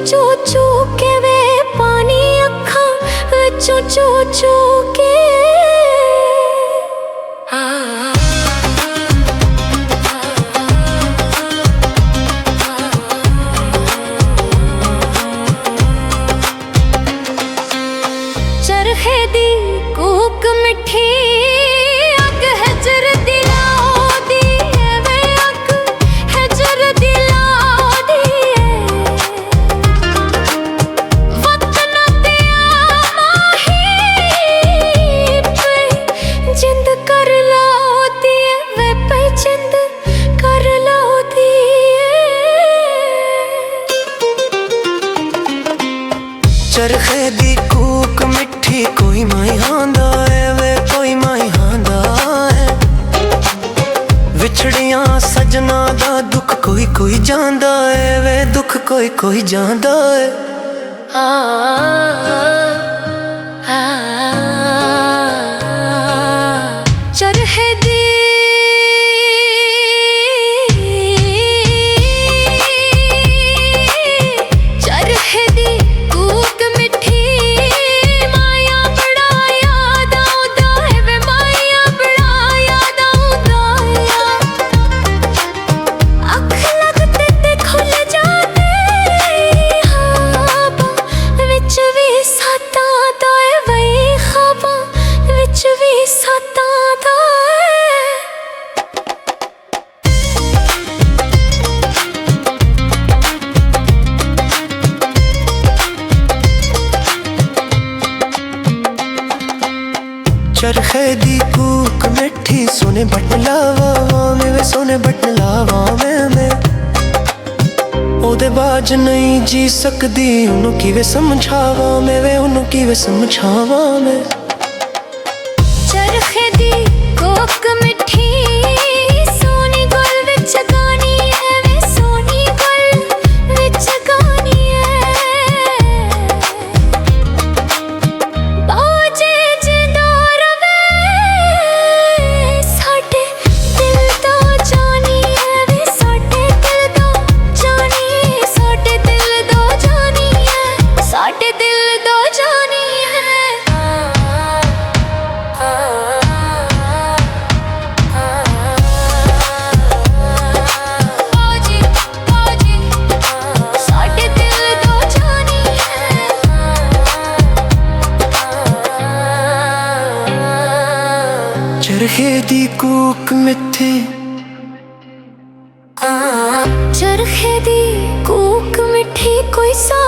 चू चू के वे पानी अखां विचों चू चू के चरखे दी कूक मिठी अग हजर दिलाओ दी वे अग हजर दिलाओ दी वतन दिया माही पे जिंद कर लाओ दी वे पे जिंद कर लाओ दी चरखे दी कूक मिठी कोई माई हांदा है वे कोई माई हांदा है विछड़ियां सजना दा दुख कोई कोई जांदा है वे दुख कोई कोई जांदा है चरखे दी चरखे दी कूक मिठी सोने बटन लावा में वे सोने बटन लावा में ओदे बाज नहीं जी सकदी उन्हों की वे समझावा में वे उन्हों की वे समझावा में चरखे दी कूक मिठी सोनी गुल विच गानी है वे सोनी गुल विच गानी है बाजे जिंदोर वे साडे दिल दा जानी है वे साडे दिल दा जानी साडे दिल दा जानी है साडे दिल दा जानी है चरखे दी कूक मिठी चरखे दी कूक मिठी कोई सा